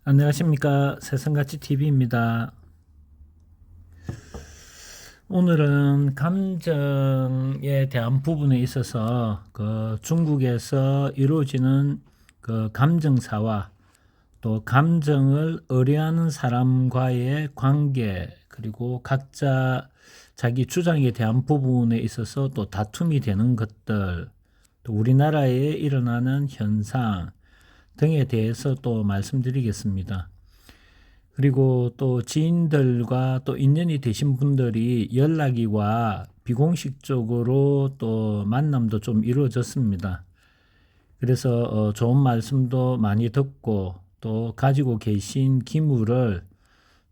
안녕하십니까. 세상같이 TV입니다. 오늘은 감정에 대한 부분에 있어서 중국에서 이루어지는 감정사와 또 감정을 의뢰하는 사람과의 관계, 그리고 각자 자기 주장에 대한 부분에 있어서 또 다툼이 되는 것들, 또 우리나라에 일어나는 현상 등에 대해서 또 말씀드리겠습니다. 그리고 또 지인들과 또 인연이 되신 분들이 연락이 와 비공식적으로 또 만남도 좀 이루어졌습니다. 그래서 좋은 말씀도 많이 듣고 또 가지고 계신 기물을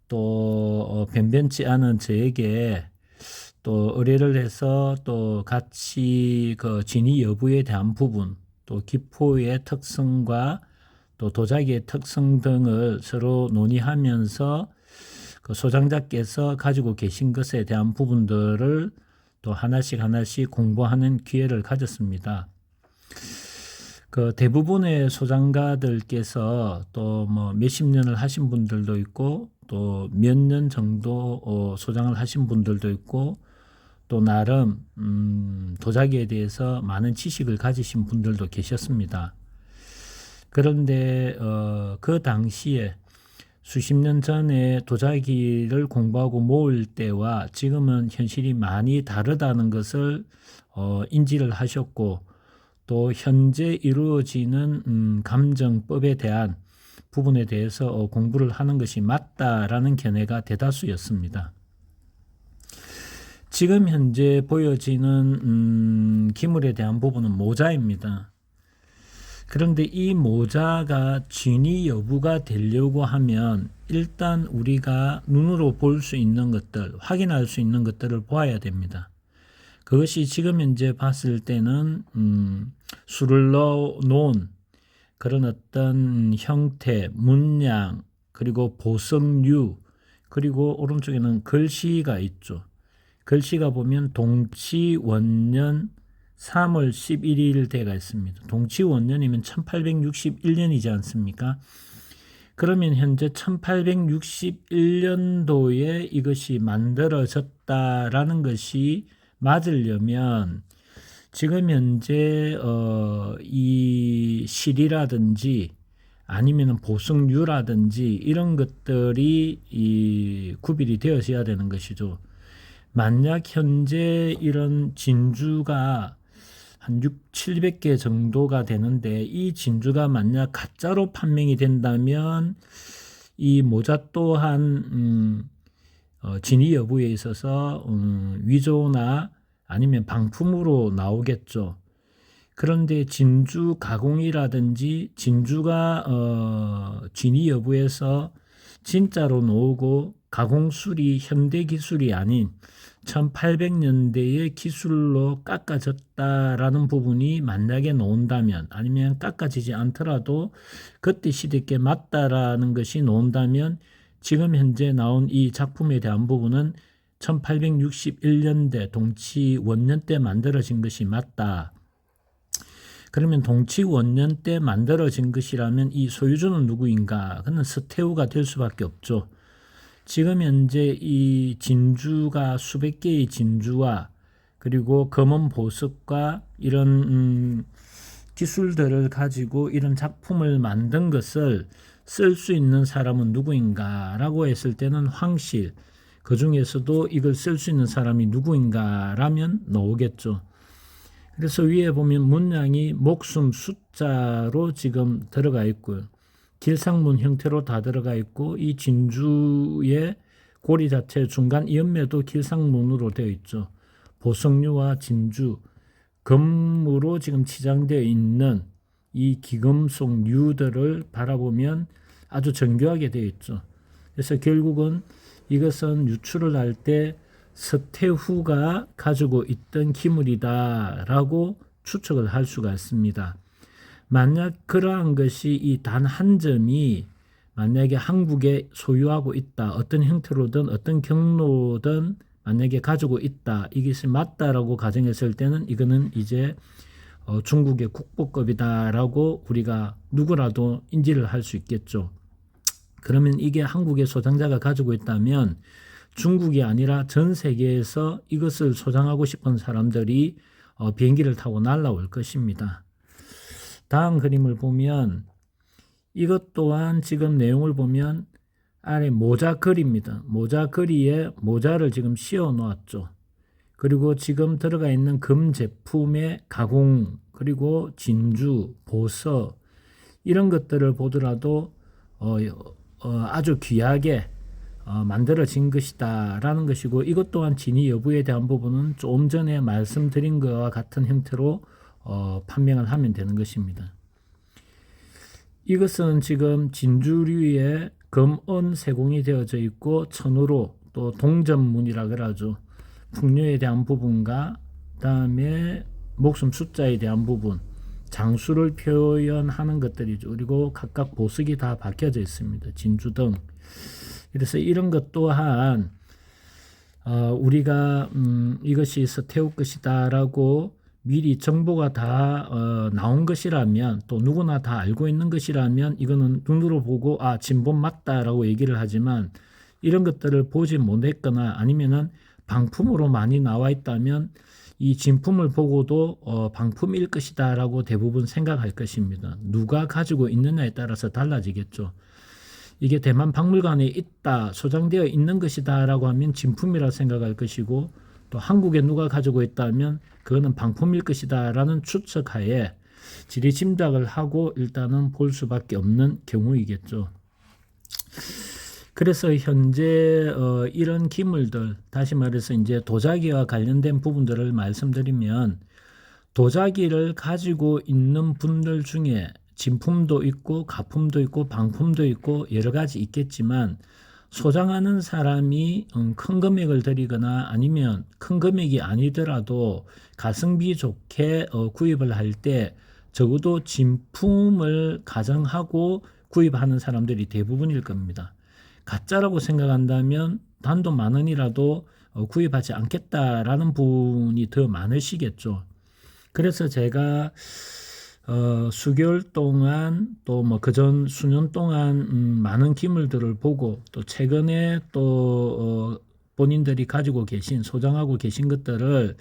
또 변변치 않은 저에게 또 의뢰를 해서 또 같이 진위 여부에 대한 부분, 또 기포의 특성과 또 도자기의 특성 등을 서로 논의하면서 소장자께서 가지고 계신 것에 대한 부분들을 또 하나씩 공부하는 기회를 가졌습니다. 대부분의 소장가들께서 또 뭐 몇십 년을 하신 분들도 있고 또 몇 년 정도 소장을 하신 분들도 있고 또 나름 도자기에 대해서 많은 지식을 가지신 분들도 계셨습니다. 그런데 그 당시에 수십 년 전에 도자기를 공부하고 모을 때와 지금은 현실이 많이 다르다는 것을 인지를 하셨고, 또 현재 이루어지는 감정법에 대한 부분에 대해서 공부를 하는 것이 맞다라는 견해가 대다수였습니다. 지금 현재 보여지는 기물에 대한 부분은 모자입니다. 그런데 이 모자가 진위 여부가 되려고 하면 일단 우리가 눈으로 볼 수 있는 것들, 확인할 수 있는 것들을 보아야 됩니다. 그것이 지금 현재 봤을 때는 수를 넣어 놓은 그런 어떤 형태, 문양, 그리고 보석류, 그리고 오른쪽에는 글씨가 있죠. 글씨가 보면 동치원년 3월 11일 대가 있습니다. 동치원년이면 1861년이지 않습니까? 그러면 현재 1861년도에 이것이 만들어졌다라는 것이 맞으려면 지금 현재 이 실이라든지 아니면 보석류라든지 이런 것들이 구별이 되어져야 되는 것이죠. 만약 현재 이런 진주가 한 700개 정도가 되는데 이 진주가 만약 가짜로 판명이 된다면 이 모자 또한 진위 여부에 있어서 위조나 아니면 방품으로 나오겠죠. 그런데 진주 가공이라든지 진주가 진위 여부에서 진짜로 나오고 가공술이 현대 기술이 아닌 1800년대의 기술로 깎아졌다라는 부분이 만약에 나온다면, 아니면 깎아지지 않더라도 그때 시대께 맞다라는 것이 나온다면 지금 현재 나온 이 작품에 대한 부분은 1861년대 동치 원년 때 만들어진 것이 맞다. 그러면 동치 원년 때 만들어진 것이라면 이 소유주는 누구인가? 그는 서태후가 될 수밖에 없죠. 지금 현재 이 진주가 수백 개의 진주와 그리고 검은 보석과 이런 기술들을 가지고 이런 작품을 만든 것을 쓸 수 있는 사람은 누구인가 라고 했을 때는 황실, 그 중에서도 이걸 쓸 수 있는 사람이 누구인가 라면 나오겠죠. 그래서 위에 보면 문양이 목숨 숫자로 지금 들어가 있고요. 길상문 형태로 다 들어가 있고, 이 진주의 고리 자체 중간 이연매도 길상문으로 되어 있죠. 보석류와 진주, 금으로 지금 치장되어 있는 이 기금속 류들을 바라보면 아주 정교하게 되어 있죠. 그래서 결국은 이것은 유출을 할 때 서태후가 가지고 있던 기물이다라고 추측을 할 수가 있습니다. 만약 그러한 것이 이 단 한 점이 만약에 한국에 소유하고 있다, 어떤 형태로든 어떤 경로든 만약에 가지고 있다, 이것이 맞다라고 가정했을 때는 이거는 이제 중국의 국보급이다라고 우리가 누구라도 인지를 할 수 있겠죠. 그러면 이게 한국의 소장자가 가지고 있다면 중국이 아니라 전 세계에서 이것을 소장하고 싶은 사람들이 비행기를 타고 날아올 것입니다. 다음 그림을 보면 이것 또한 지금 내용을 보면 아래 모자 글입니다. 모자 글이에 모자를 지금 씌워 놓았죠. 그리고 지금 들어가 있는 금 제품의 가공, 그리고 진주, 보석 이런 것들을 보더라도 아주 귀하게 만들어진 것이다 라는 것이고, 이것 또한 진위 여부에 대한 부분은 좀 전에 말씀드린 것과 같은 형태로 판명을 하면 되는 것입니다. 이것은 지금 진주류의 금은 세공이 되어져 있고 천으로 또 동전문이라 그러죠. 풍류에 대한 부분과 그다음에 목숨 숫자에 대한 부분, 장수를 표현하는 것들이죠. 그리고 각각 보석이 다 박혀져 있습니다. 진주 등. 그래서 이런 것 또한 우리가 이것이 서태후 것이다 라고 미리 정보가 다 나온 것이라면, 또 누구나 다 알고 있는 것이라면 이거는 눈으로 보고 진본 맞다라고 얘기를 하지만, 이런 것들을 보지 못했거나 아니면은 방품으로 많이 나와 있다면 이 진품을 보고도 방품일 것이다 라고 대부분 생각할 것입니다. 누가 가지고 있느냐에 따라서 달라지겠죠. 이게 대만 박물관에 있다, 소장되어 있는 것이다 라고 하면 진품이라 생각할 것이고, 또 한국에 누가 가지고 있다면 그거는 방품일 것이다 라는 추측하에 지리짐작을 하고 일단은 볼 수밖에 없는 경우이겠죠. 그래서 현재 이런 기물들, 다시 말해서 이제 도자기와 관련된 부분들을 말씀드리면, 도자기를 가지고 있는 분들 중에 진품도 있고 가품도 있고 방품도 있고 여러 가지 있겠지만, 소장하는 사람이 큰 금액을 들이거나 아니면 큰 금액이 아니더라도 가성비 좋게 구입을 할 때 적어도 진품을 가정하고 구입하는 사람들이 대부분일 겁니다. 가짜라고 생각한다면 단돈 10,000원이라도 구입하지 않겠다라는 분이 더 많으시겠죠. 그래서 제가 수개월 동안 또 뭐 그전 수년 동안 많은 기물들을 보고, 또 최근에 또 본인들이 가지고 계신 소장하고 계신 것들을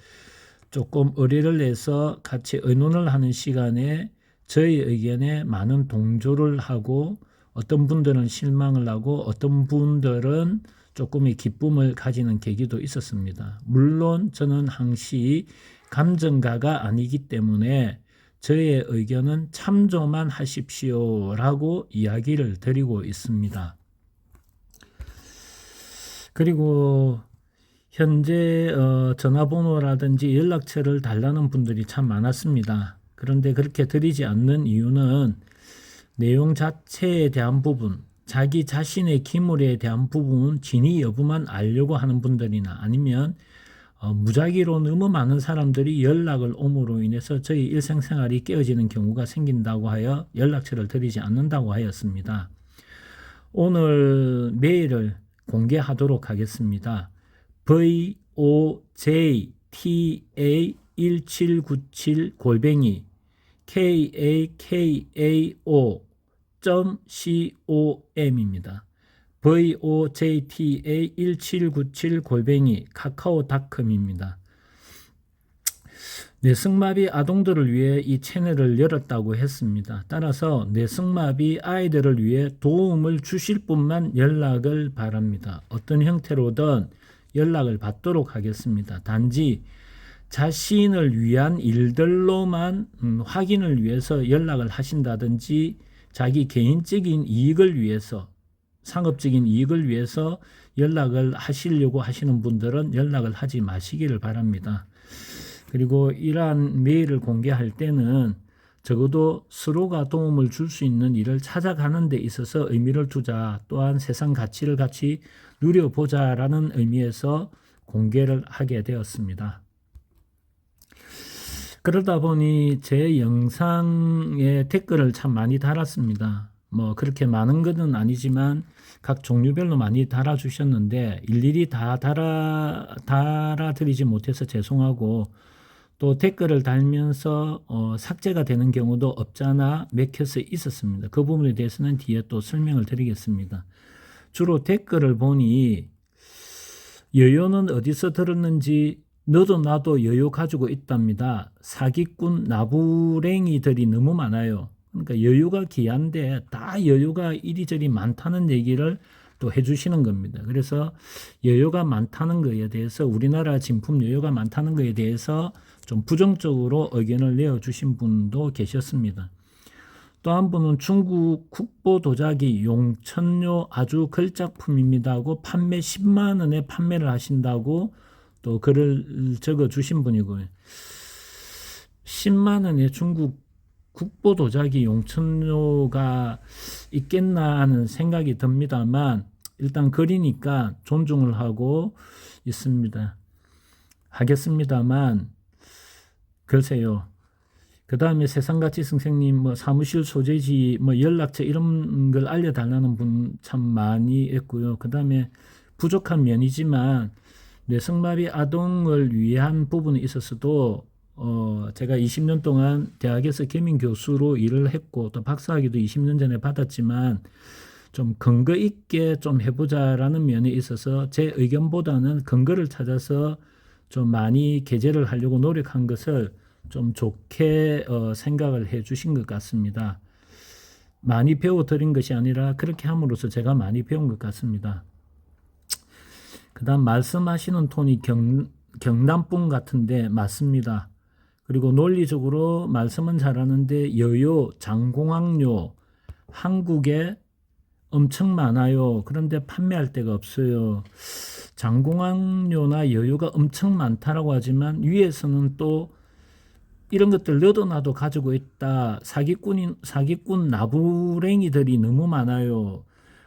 조금 의뢰를 해서 같이 의논을 하는 시간에 저희 의견에 많은 동조를 하고, 어떤 분들은 실망을 하고 어떤 분들은 조금의 기쁨을 가지는 계기도 있었습니다. 물론 저는 항시 감정가가 아니기 때문에 저의 의견은 참조만 하십시오라고 이야기를 드리고 있습니다. 그리고 현재 전화번호라든지 연락처를 달라는 분들이 참 많았습니다. 그런데 그렇게 드리지 않는 이유는 내용 자체에 대한 부분, 자기 자신의 기물에 대한 부분 진위 여부만 알려고 하는 분들이나 아니면 무작위로 너무 많은 사람들이 연락을 옴으로 인해서 저희 일상생활이 깨어지는 경우가 생긴다고 하여 연락처를 드리지 않는다고 하였습니다. 오늘 메일을 공개하도록 하겠습니다. vojta1797 kakao.com입니다. vojta1797 카카오닷컴입니다. 뇌승마비 아동들을 위해 이 채널을 열었다고 했습니다. 따라서 뇌승마비 아이들을 위해 도움을 주실 분만 연락을 바랍니다. 어떤 형태로든 연락을 받도록 하겠습니다. 단지 자신을 위한 일들로만 확인을 위해서 연락을 하신다든지, 자기 개인적인 이익을 위해서, 상업적인 이익을 위해서 연락을 하시려고 하시는 분들은 연락을 하지 마시기를 바랍니다. 그리고 이러한 메일을 공개할 때는 적어도 서로가 도움을 줄 수 있는 일을 찾아가는 데 있어서 의미를 두자, 또한 세상 가치를 같이 누려보자라는 의미에서 공개를 하게 되었습니다. 그러다 보니 제 영상에 댓글을 참 많이 달았습니다. 뭐 그렇게 많은 것은 아니지만 각 종류별로 많이 달아주셨는데 일일이 다 달아드리지 못해서 죄송하고, 또 댓글을 달면서 삭제가 되는 경우도 없잖아 맥혀서 있었습니다. 그 부분에 대해서는 뒤에 또 설명을 드리겠습니다. 주로 댓글을 보니 여요는 어디서 들었는지 너도 나도 여요 가지고 있답니다. 사기꾼 나부랭이들이 너무 많아요. 그러니까 여유가 귀한데 다 여유가 이리저리 많다는 얘기를 또 해주시는 겁니다. 그래서 여유가 많다는 것에 대해서 우리나라 진품 여유가 많다는 것에 대해서 좀 부정적으로 의견을 내어주신 분도 계셨습니다. 또 한 분은 중국 국보 도자기 용천료 아주 걸작품입니다 하고 판매 10만 원에 판매를 하신다고 또 글을 적어 주신 분이고요. 10만 원에 중국 국보 도자기 용천료가 있겠나 하는 생각이 듭니다만 일단 글이니까 존중을 하고 있습니다. 하겠습니다만 글쎄요. 그 다음에 세상같이 선생님 뭐 사무실 소재지 뭐 연락처 이런 걸 알려달라는 분 참 많이 있고요. 그 다음에 부족한 면이지만 뇌성마비 아동을 위한 부분에 있어서도 제가 20년 동안 대학에서 겸임 교수로 일을 했고 또 박사학위도 20년 전에 받았지만 좀 근거 있게 좀 해보자라는 면에 있어서 제 의견보다는 근거를 찾아서 좀 많이 게재를 하려고 노력한 것을 좀 좋게 생각을 해 주신 것 같습니다. 많이 배워드린 것이 아니라 그렇게 함으로써 제가 많이 배운 것 같습니다. 그 다음 말씀하시는 톤이 경남분 같은데 맞습니다. 그리고 논리적으로 말씀은 잘하는데 여요, 장공학료 한국에 엄청 많아요. 그런데 판매할 데가 없어요. 장공학료나 여유가 엄청 많다라고 하지만 위에서는 또 이런 것들 너도 나도 가지고 있다. 사기꾼 나부랭이들이 너무 많아요.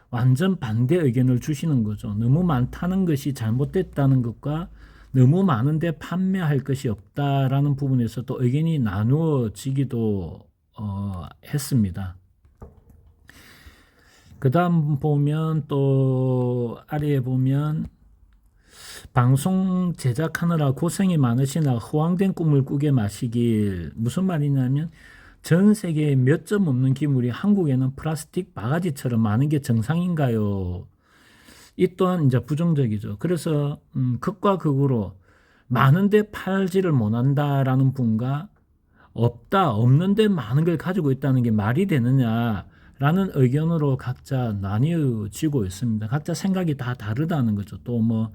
완전 반대 의견을 주시는 거죠. 너무 많다는 것이 잘못됐다는 것과 너무 많은데 판매할 것이 없다라는 부분에서 또 의견이 나누어지기도 했습니다. 그 다음 보면 또 아래에 보면 방송 제작하느라 고생이 많으시나 허황된 꿈을 꾸게 마시길. 무슨 말이냐면 전 세계에 몇 점 없는 기물이 한국에는 플라스틱 바가지처럼 많은 게 정상인가요? 이 또한 이제 부정적이죠. 그래서 극과 극으로 많은데 팔지를 못한다라는 분과 없는데 많은 걸 가지고 있다는 게 말이 되느냐라는 의견으로 각자 나뉘어지고 있습니다. 각자 생각이 다 다르다는 거죠. 또 뭐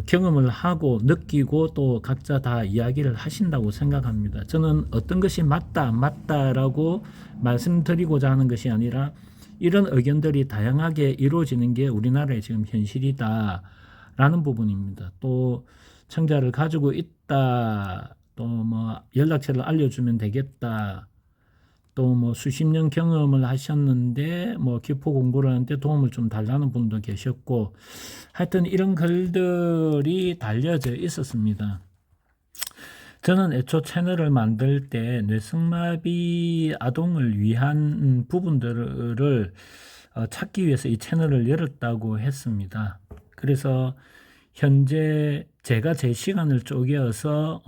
경험을 하고 느끼고 또 각자 다 이야기를 하신다고 생각합니다. 저는 어떤 것이 맞다 안 맞다라고 말씀드리고자 하는 것이 아니라 이런 의견들이 다양하게 이루어지는 게 우리나라의 지금 현실이다라는 부분입니다. 또 청자를 가지고 있다, 또 뭐 연락처를 알려주면 되겠다, 또 뭐 수십 년 경험을 하셨는데 뭐 기포 공부를 하는데 도움을 좀 달라는 분도 계셨고 하여튼 이런 글들이 달려져 있었습니다. 저는 애초 채널을 만들 때 뇌성마비 아동을 위한 부분들을 찾기 위해서 이 채널을 열었다고 했습니다. 그래서 현재 제가 제 시간을 쪼개어서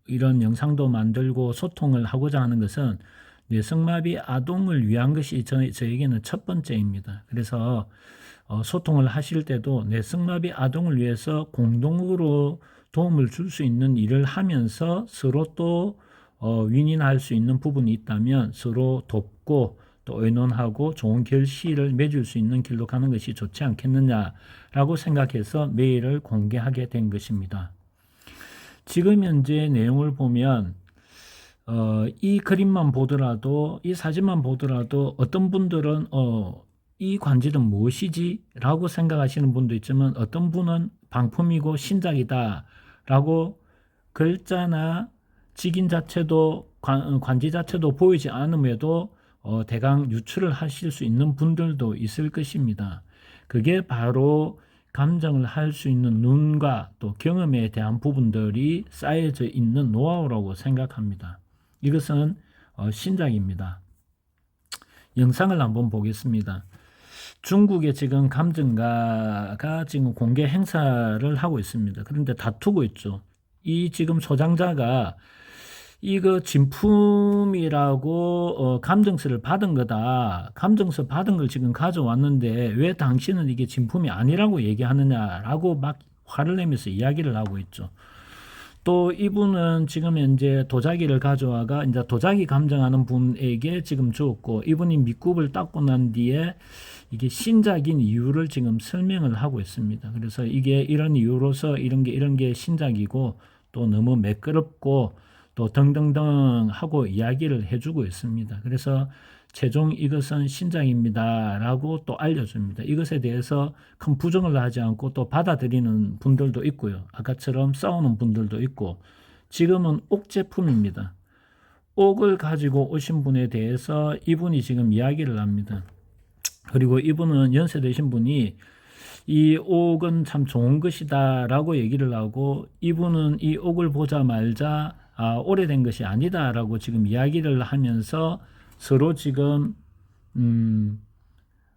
이런 영상도 만들고 소통을 하고자 하는 것은 뇌성마비 아동을 위한 것이 저에게는 첫 번째입니다. 그래서 소통을 하실 때도 뇌성마비 아동을 위해서 공동으로 도움을 줄 수 있는 일을 하면서 서로 또 윈윈할 수 있는 부분이 있다면 서로 돕고 또 의논하고 좋은 결실을 맺을 수 있는 길로 가는 것이 좋지 않겠느냐라고 생각해서 메일을 공개하게 된 것입니다. 지금 현재 내용을 보면 이 그림만 보더라도 이 사진만 보더라도 어떤 분들은 이 관절은 무엇이지? 라고 생각하시는 분도 있지만 어떤 분은 방품이고 신작이다 라고 글자나 직인 자체도 관지 자체도 보이지 않음에도 대강 유출을 하실 수 있는 분들도 있을 것입니다. 그게 바로 감정을 할 수 있는 눈과 또 경험에 대한 부분들이 쌓여져 있는 노하우라고 생각합니다. 이것은 신작입니다. 영상을 한번 보겠습니다. 중국에 지금 감정가가 지금 공개 행사를 하고 있습니다. 그런데 다투고 있죠. 이 지금 소장자가 이거 진품이라고 감정서를 받은 거다. 감정서 받은 걸 지금 가져왔는데 왜 당신은 이게 진품이 아니라고 얘기하느냐라고 막 화를 내면서 이야기를 하고 있죠. 또 이분은 지금 현재 도자기를 가져와가 이제 도자기 감정하는 분에게 지금 주었고, 이분이 밑굽을 닦고 난 뒤에 이게 신작인 이유를 지금 설명을 하고 있습니다. 그래서 이게 이런 이유로서 이런 게 신작이고 또 너무 매끄럽고 또 등등등 하고 이야기를 해주고 있습니다. 그래서 최종 이것은 신작입니다 라고 또 알려줍니다. 이것에 대해서 큰 부정을 하지 않고 또 받아들이는 분들도 있고요. 아까처럼 싸우는 분들도 있고, 지금은 옥 제품입니다. 옥을 가지고 오신 분에 대해서 이분이 지금 이야기를 합니다. 그리고 이분은 연세 되신 분이 이 옥은 참 좋은 것이다 라고 얘기를 하고, 이분은 이 옥을 보자마자 오래된 것이 아니다 라고 지금 이야기를 하면서 서로 지금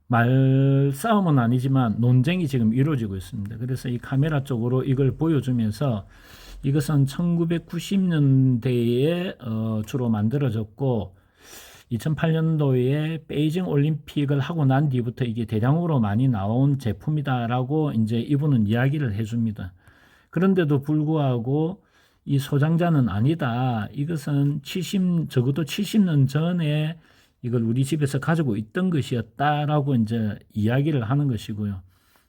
말싸움은 아니지만 논쟁이 지금 이루어지고 있습니다. 그래서 이 카메라 쪽으로 이걸 보여주면서 이것은 1990년대에 주로 만들어졌고 2008년도에 베이징 올림픽을 하고 난 뒤부터 이게 대량으로 많이 나온 제품이다라고 이제 이분은 이야기를 해줍니다. 그런데도 불구하고 이 소장자는 아니다. 이것은 적어도 70년 전에 이걸 우리 집에서 가지고 있던 것이었다라고 이제 이야기를 하는 것이고요.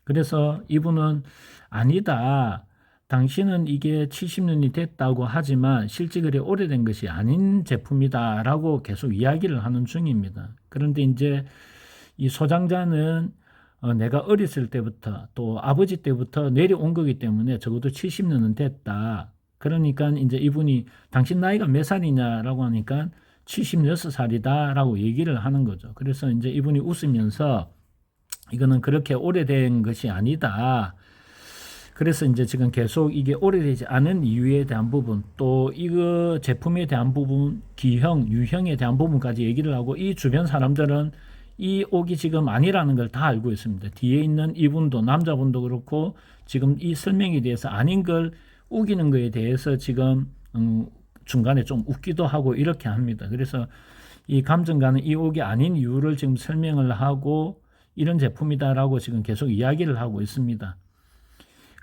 그래서 이분은 아니다. 당신은 이게 70년이 됐다고 하지만 실제 그리 오래된 것이 아닌 제품이다라고 계속 이야기를 하는 중입니다. 그런데 이제 이 소장자는 내가 어렸을 때부터 또 아버지 때부터 내려온 거기 때문에 적어도 70년은 됐다. 그러니까 이제 이분이 당신 나이가 몇 살이냐라고 하니까 76살이다라고 얘기를 하는 거죠. 그래서 이제 이분이 웃으면서 이거는 그렇게 오래된 것이 아니다. 그래서 이제 지금 계속 이게 오래되지 않은 이유에 대한 부분, 또 이거 제품에 대한 부분, 기형, 유형에 대한 부분까지 얘기를 하고, 이 주변 사람들은 이 옥이 지금 아니라는 걸 다 알고 있습니다. 뒤에 있는 이분도 남자분도 그렇고 지금 이 설명에 대해서 아닌 걸 우기는 거에 대해서 지금 중간에 좀 웃기도 하고 이렇게 합니다. 그래서 이 감정가는 이 옥이 아닌 이유를 지금 설명을 하고 이런 제품이다라고 지금 계속 이야기를 하고 있습니다.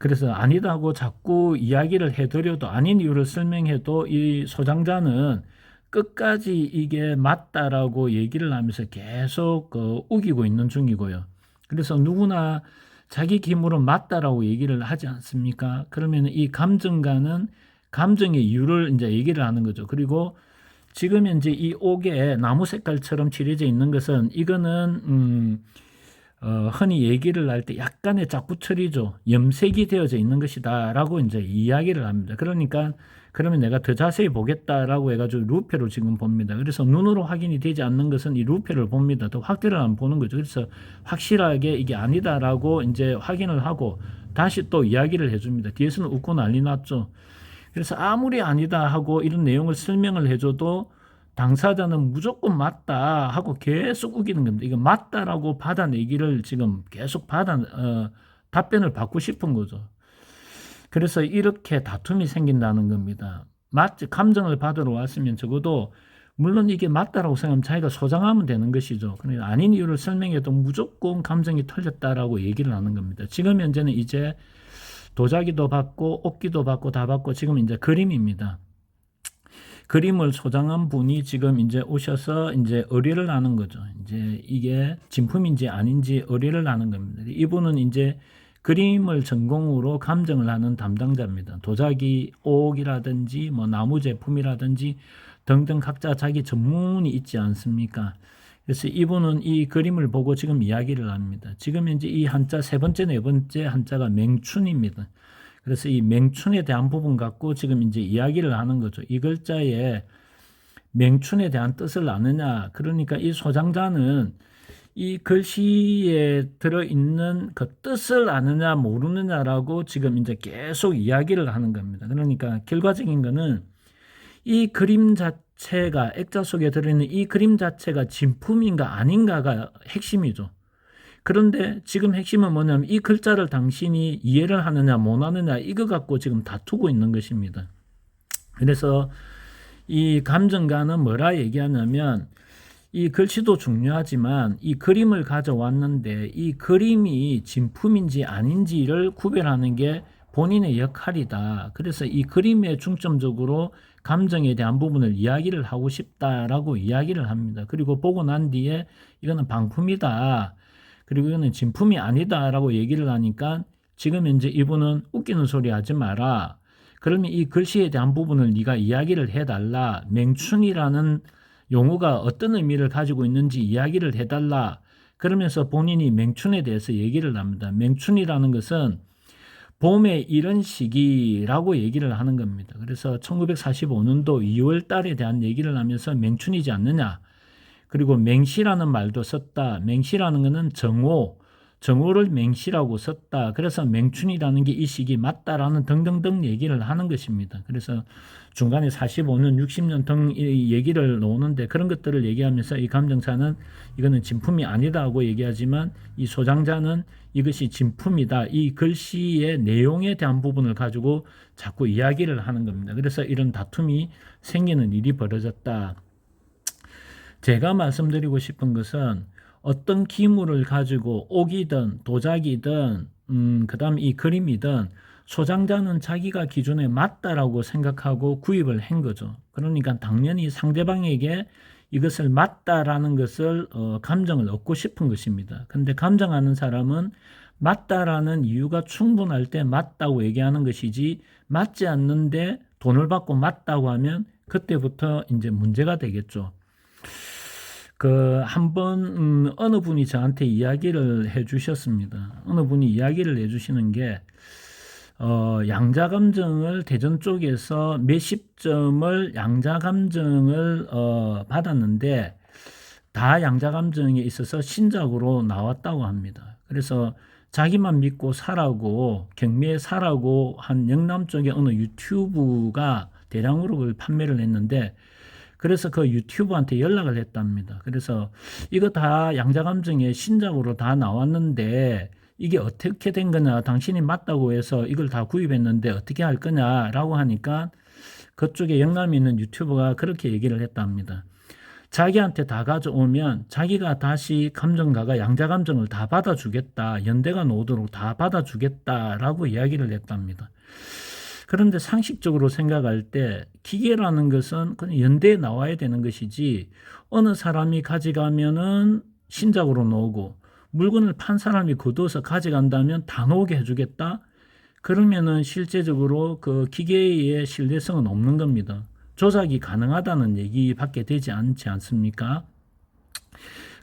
그래서 아니다고 자꾸 이야기를 해드려도 아닌 이유를 설명해도 이 소장자는 끝까지 이게 맞다라고 얘기를 하면서 계속 우기고 있는 중이고요. 그래서 누구나 자기 힘으로 맞다라고 얘기를 하지 않습니까? 그러면 이 감정가는 감정의 이유를 이제 얘기를 하는 거죠. 그리고 지금 현재 이 옥에 나무 색깔처럼 칠해져 있는 것은 이거는 흔히 얘기를 할 때 약간의 짝붙처리죠. 염색이 되어져 있는 것이다라고 이제 이야기를 합니다. 그러니까 그러면 내가 더 자세히 보겠다라고 해가지고 루페로 지금 봅니다. 그래서 눈으로 확인이 되지 않는 것은 이 루페를 봅니다. 더 확대를 안 보는 거죠. 그래서 확실하게 이게 아니다라고 이제 확인을 하고 다시 또 이야기를 해줍니다. 뒤에서는 웃고 난리 났죠. 그래서 아무리 아니다 하고 이런 내용을 설명을 해줘도 당사자는 무조건 맞다 하고 계속 우기는 겁니다. 이거 맞다라고 받아내기를 지금 계속 답변을 받고 싶은 거죠. 그래서 이렇게 다툼이 생긴다는 겁니다. 감정을 받으러 왔으면 적어도 물론 이게 맞다라고 생각하면 자기가 소장하면 되는 것이죠. 그러니까 아닌 이유를 설명해도 무조건 감정이 털렸다라고 얘기를 하는 겁니다. 지금 현재는 이제 도자기도 받고 옥기도 받고 다 받고 지금 이제 그림입니다. 그림을 소장한 분이 지금 이제 오셔서 이제 의뢰를 하는 거죠. 이제 이게 진품인지 아닌지 의뢰를 하는 겁니다. 이분은 이제 그림을 전공으로 감정을 하는 담당자입니다. 도자기, 옥이라든지 뭐 나무 제품이라든지 등등 각자 자기 전문이 있지 않습니까? 그래서 이분은 이 그림을 보고 지금 이야기를 합니다. 지금 현재 이 한자 세 번째, 네 번째 한자가 맹춘입니다. 그래서 이 맹춘에 대한 부분 갖고 지금 이제 이야기를 하는 거죠. 이 글자에 맹춘에 대한 뜻을 아느냐. 그러니까 이 소장자는 이 글씨에 들어있는 그 뜻을 아느냐 모르느냐라고 지금 이제 계속 이야기를 하는 겁니다. 그러니까 결과적인 거는 이 그림 자체가 액자 속에 들어있는 이 그림 자체가 진품인가 아닌가가 핵심이죠. 그런데 지금 핵심은 뭐냐면 이 글자를 당신이 이해를 하느냐 못 하느냐 이거 갖고 지금 다투고 있는 것입니다. 그래서 이 감정가는 뭐라 얘기하냐면 이 글씨도 중요하지만 이 그림을 가져왔는데 이 그림이 진품인지 아닌지를 구별하는 게 본인의 역할이다. 그래서 이 그림에 중점적으로 감정에 대한 부분을 이야기를 하고 싶다라고 이야기를 합니다. 그리고 보고 난 뒤에 이거는 방품이다. 그리고 이거는 진품이 아니다라고 얘기를 하니까 지금 현재 이분은 웃기는 소리 하지 마라. 그러면 이 글씨에 대한 부분을 네가 이야기를 해달라. 맹춘이라는 용어가 어떤 의미를 가지고 있는지 이야기를 해달라. 그러면서 본인이 맹춘에 대해서 얘기를 합니다. 맹춘이라는 것은 봄의 이런 시기라고 얘기를 하는 겁니다. 그래서 1945년도 2월 달에 대한 얘기를 하면서 맹춘이지 않느냐. 그리고 맹시라는 말도 썼다. 맹시라는 것은 정오를 맹시라고 썼다. 그래서 맹춘이라는 게 이 시기 맞다라는 등등등 얘기를 하는 것입니다. 그래서 중간에 45년, 60년 등 얘기를 놓는데 그런 것들을 얘기하면서 이 감정사는 이거는 진품이 아니다고 얘기하지만 이 소장자는 이것이 진품이다. 이 글씨의 내용에 대한 부분을 가지고 자꾸 이야기를 하는 겁니다. 그래서 이런 다툼이 생기는 일이 벌어졌다. 제가 말씀드리고 싶은 것은 어떤 기물을 가지고 옥이든 도자기든 그다음 이 그림이든 소장자는 자기가 기준에 맞다라고 생각하고 구입을 한 거죠. 그러니까 당연히 상대방에게 이것을 맞다라는 것을 감정을 얻고 싶은 것입니다. 근데 감정하는 사람은 맞다라는 이유가 충분할 때 맞다고 얘기하는 것이지 맞지 않는데 돈을 받고 맞다고 하면 그때부터 이제 문제가 되겠죠. 한번 어느 분이 저한테 이야기를 해주셨습니다. 어느 분이 이야기를 해주시는 게 양자감정을 대전 쪽에서 몇십 점을 양자감정을 받았는데 다 양자감정에 있어서 신작으로 나왔다고 합니다. 그래서 자기만 믿고 사라고 경매에 사라고 한 영남 쪽의 어느 유튜브가 대량으로 그걸 판매를 했는데 그래서 그 유튜브한테 연락을 했답니다. 그래서 이거 다 양자감정의 신작으로 다 나왔는데 이게 어떻게 된 거냐, 당신이 맞다고 해서 이걸 다 구입했는데 어떻게 할 거냐라고 하니까 그쪽에 영남에 있는 유튜버가 그렇게 얘기를 했답니다. 자기한테 다 가져오면 자기가 다시 감정가가 양자감정을 다 받아주겠다, 연대가 나오도록 다 받아주겠다라고 이야기를 했답니다. 그런데 상식적으로 생각할 때 기계라는 것은 그냥 연대에 나와야 되는 것이지 어느 사람이 가져가면은 신작으로 나오고 물건을 판 사람이 거둬서 가져간다면 다 나오게 해주겠다? 그러면은 실제적으로 그 기계의 신뢰성은 없는 겁니다. 조작이 가능하다는 얘기밖에 되지 않지 않습니까?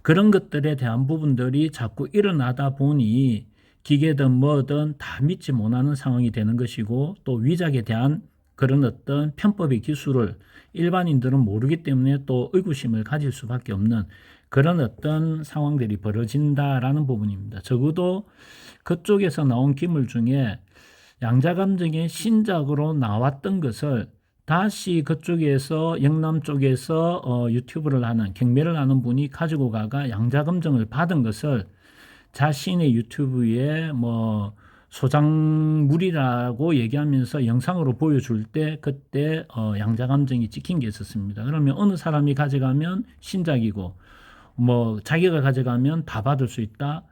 그런 것들에 대한 부분들이 자꾸 일어나다 보니 기계든 뭐든 다 믿지 못하는 상황이 되는 것이고 또 위작에 대한 그런 어떤 편법의 기술을 일반인들은 모르기 때문에 또 의구심을 가질 수밖에 없는 그런 어떤 상황들이 벌어진다라는 부분입니다. 적어도 그쪽에서 나온 기물 중에 양자감정의 신작으로 나왔던 것을 다시 그쪽에서 영남 쪽에서 유튜브를 하는 경매를 하는 분이 가지고 가가 양자감정을 받은 것을 자신의 유튜브에 뭐 소장물이라고 얘기하면서 영상으로 보여줄 때 그때 양자감정이 찍힌 게 있었습니다. 그러면 어느 사람이 가져가면 신작이고 뭐 자기가 가져가면 다 받을 수 있다.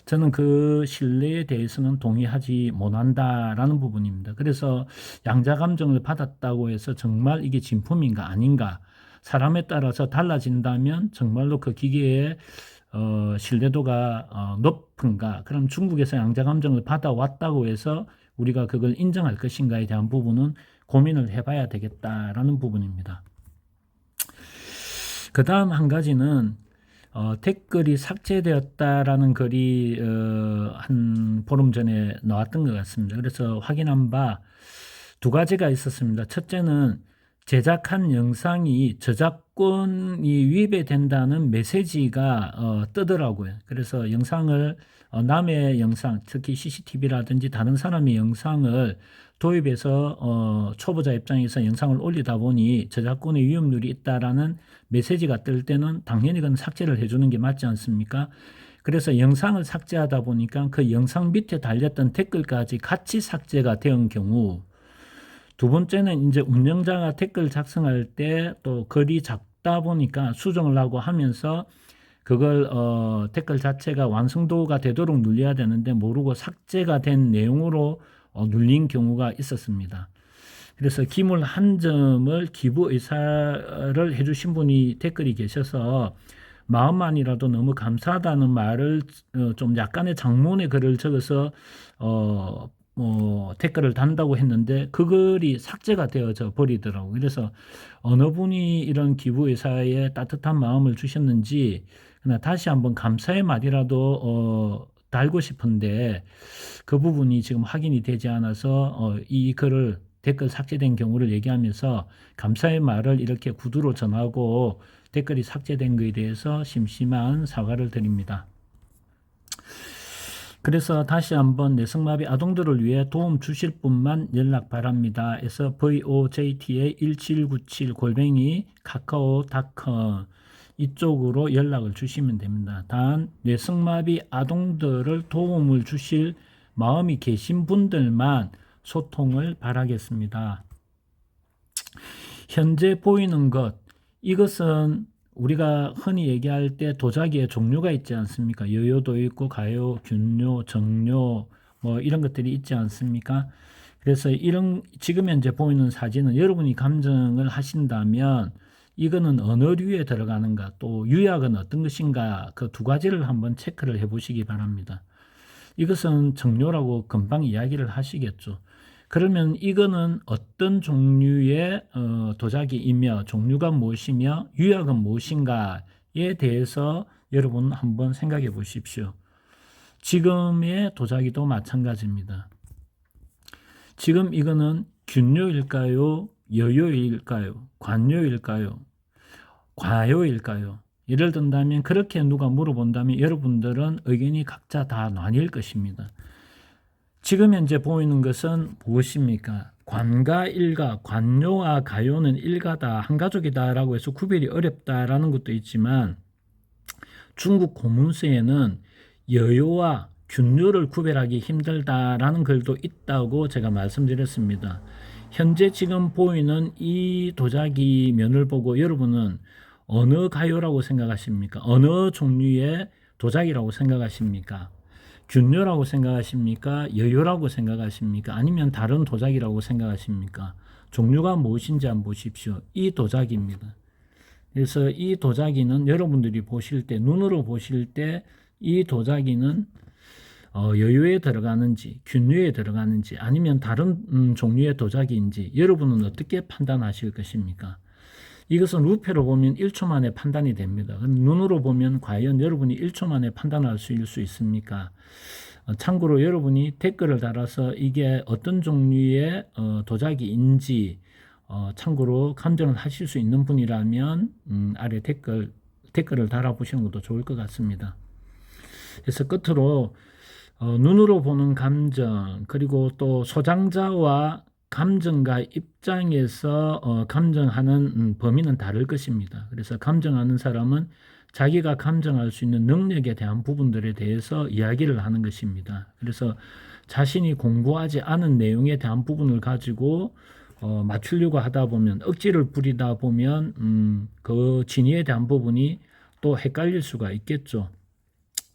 저는 그 신뢰에 대해서는 동의하지 못한다라는 부분입니다. 그래서 양자감정을 받았다고 해서 정말 이게 진품인가 아닌가 사람에 따라서 달라진다면 정말로 그 기계의 신뢰도가 높은가? 그럼 중국에서 양자감정을 받아왔다고 해서 우리가 그걸 인정할 것인가에 대한 부분은 고민을 해봐야 되겠다라는 부분입니다. 그 다음 한 가지는 댓글이 삭제되었다라는 글이 한 보름 전에 나왔던 것 같습니다. 그래서 확인한 바 두 가지가 있었습니다. 첫째는 제작한 영상이 저작권이 위배된다는 메시지가 뜨더라고요. 그래서 영상을 남의 영상, 특히 CCTV라든지 다른 사람의 영상을 도입해서 초보자 입장에서 영상을 올리다 보니 저작권의 위험률이 있다라는 메시지가 뜰 때는 당연히 그건 삭제를 해주는 게 맞지 않습니까? 그래서 영상을 삭제하다 보니까 그 영상 밑에 달렸던 댓글까지 같이 삭제가 된 경우, 두 번째는 이제 운영자가 댓글 작성할 때 또 글이 작다 보니까 수정을 하고 하면서 그걸 댓글 자체가 완성도가 되도록 눌려야 되는데 모르고 삭제가 된 내용으로 눌린 경우가 있었습니다. 그래서 기물 한 점을 기부 의사를 해주신 분이 댓글이 계셔서 마음만이라도 너무 감사하다는 말을 좀 약간의 장문의 글을 적어서 댓글을 단다고 했는데 그 글이 삭제가 되어져 버리더라고요. 그래서 어느 분이 이런 기부 의사에 따뜻한 마음을 주셨는지 그냥 다시 한번 감사의 말이라도 달고 싶은데 그 부분이 지금 확인이 되지 않아서 이 글을 댓글 삭제된 경우를 얘기하면서 감사의 말을 이렇게 구두로 전하고 댓글이 삭제된 것에 대해서 심심한 사과를 드립니다. 그래서 다시 한번 내성마비 아동들을 위해 도움 주실 분만 연락 바랍니다. 해서 vojta1797 이쪽으로 연락을 주시면 됩니다. 단 뇌성마비 아동들을 도움을 주실 마음이 계신 분들만 소통을 바라겠습니다. 현재 보이는 것, 이것은 우리가 흔히 얘기할 때 도자기의 종류가 있지 않습니까? 여요도 있고 가요, 균요, 정요 뭐 이런 것들이 있지 않습니까? 그래서 이런 지금 현재 보이는 사진은 여러분이 감정을 하신다면 이거는 어느 류에 들어가는가, 또 유약은 어떤 것인가, 그 두 가지를 한번 체크를 해 보시기 바랍니다. 이것은 정료라고 금방 이야기를 하시겠죠. 그러면 이거는 어떤 종류의 도자기이며 종류가 무엇이며 유약은 무엇인가에 대해서 여러분 한번 생각해 보십시오. 지금의 도자기도 마찬가지입니다. 지금 이거는 균요일까요? 여요일까요? 관요일까요? 과요일까요? 예를 든다면 그렇게 누가 물어본다면 여러분들은 의견이 각자 다 나뉠 것입니다. 지금 현재 보이는 것은 무엇입니까? 관과 일가, 관요와 가요는 일가다, 한 가족이다 라고 해서 구별이 어렵다라는 것도 있지만 중국 고문서에는 여요와 균요를 구별하기 힘들다라는 글도 있다고 제가 말씀드렸습니다. 현재 지금 보이는 이 도자기 면을 보고 여러분은 어느 가요라고 생각하십니까? 어느 종류의 도자기라고 생각하십니까? 균요라고 생각하십니까? 여요라고 생각하십니까? 아니면 다른 도자기라고 생각하십니까? 종류가 무엇인지 한번 보십시오. 이 도자기입니다. 그래서 이 도자기는 여러분들이 보실 때, 눈으로 보실 때 이 도자기는 여요에 들어가는지 균요에 들어가는지 아니면 다른 종류의 도자기인지 여러분은 어떻게 판단하실 것입니까? 이것은 루페로 보면 1초 만에 판단이 됩니다. 눈으로 보면 과연 여러분이 1초 만에 판단할 수 있습니까? 참고로 여러분이 댓글을 달아서 이게 어떤 종류의 도자기인지 참고로 감정을 하실 수 있는 분이라면 아래 댓글을 달아보시는 것도 좋을 것 같습니다. 그래서 끝으로 눈으로 보는 감정, 그리고 또 소장자와 감정가 입장에서 감정하는 범위는 다를 것입니다. 그래서 감정하는 사람은 자기가 감정할 수 있는 능력에 대한 부분들에 대해서 이야기를 하는 것입니다. 그래서 자신이 공부하지 않은 내용에 대한 부분을 가지고 맞추려고 하다 보면, 억지를 부리다 보면 그 진위에 대한 부분이 또 헷갈릴 수가 있겠죠.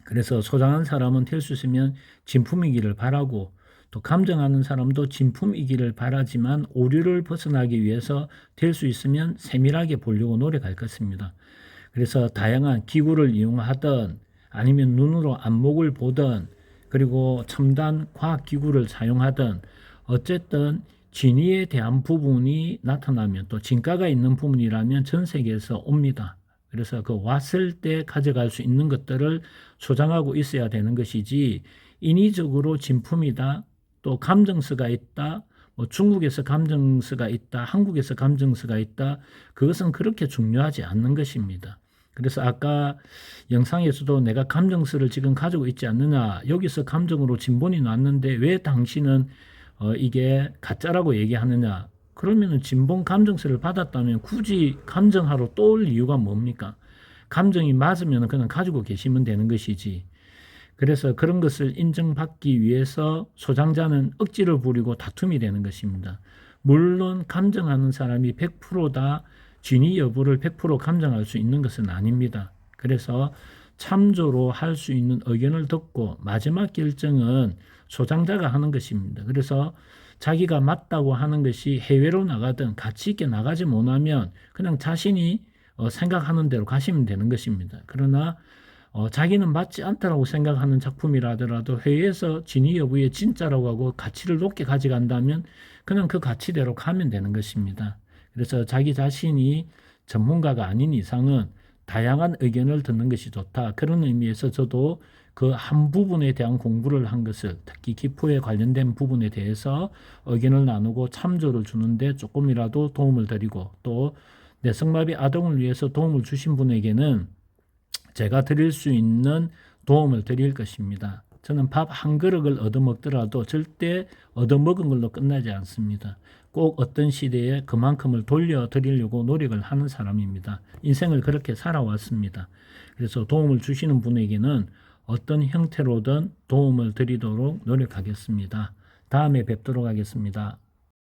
그래서 소장한 사람은 될 수 있으면 진품이기를 바라고, 또 감정하는 사람도 진품이기를 바라지만 오류를 벗어나기 위해서 될 수 있으면 세밀하게 보려고 노력할 것입니다. 그래서 다양한 기구를 이용하든 아니면 눈으로 안목을 보든 그리고 첨단 과학기구를 사용하든 어쨌든 진위에 대한 부분이 나타나면, 또 진가가 있는 부분이라면 전 세계에서 옵니다. 그래서 그 왔을 때 가져갈 수 있는 것들을 소장하고 있어야 되는 것이지, 인위적으로 진품이다, 또 감정서가 있다, 뭐 중국에서 감정서가 있다, 한국에서 감정서가 있다, 그것은 그렇게 중요하지 않는 것입니다. 그래서 아까 영상에서도 내가 감정서를 지금 가지고 있지 않느냐, 여기서 감정으로 진본이 났는데 왜 당신은 이게 가짜라고 얘기하느냐, 그러면은 진본 감정서를 받았다면 굳이 감정하러 또 올 이유가 뭡니까? 감정이 맞으면 그냥 가지고 계시면 되는 것이지, 그래서 그런 것을 인정받기 위해서 소장자는 억지를 부리고 다툼이 되는 것입니다. 물론 감정하는 사람이 100%다 진위 여부를 100% 감정할 수 있는 것은 아닙니다. 그래서 참조로 할 수 있는 의견을 듣고 마지막 결정은 소장자가 하는 것입니다. 그래서 자기가 맞다고 하는 것이 해외로 나가든 가치 있게 나가지 못하면 그냥 자신이 생각하는 대로 가시면 되는 것입니다. 그러나 자기는 맞지 않다라고 생각하는 작품이라 하더라도 회의에서 진위 여부에 진짜라고 하고 가치를 높게 가져간다면 그냥 그 가치대로 가면 되는 것입니다. 그래서 자기 자신이 전문가가 아닌 이상은 다양한 의견을 듣는 것이 좋다. 그런 의미에서 저도 그 한 부분에 대한 공부를 한 것을 특히 기포에 관련된 부분에 대해서 의견을 나누고 참조를 주는데 조금이라도 도움을 드리고 또 내성마비 아동을 위해서 도움을 주신 분에게는 제가 드릴 수 있는 도움을 드릴 것입니다. 저는 밥 한 그릇을 얻어먹더라도 절대 얻어먹은 걸로 끝나지 않습니다. 꼭 어떤 시대에 그만큼을 돌려드리려고 노력을 하는 사람입니다. 인생을 그렇게 살아왔습니다. 그래서 도움을 주시는 분에게는 어떤 형태로든 도움을 드리도록 노력하겠습니다. 다음에 뵙도록 하겠습니다.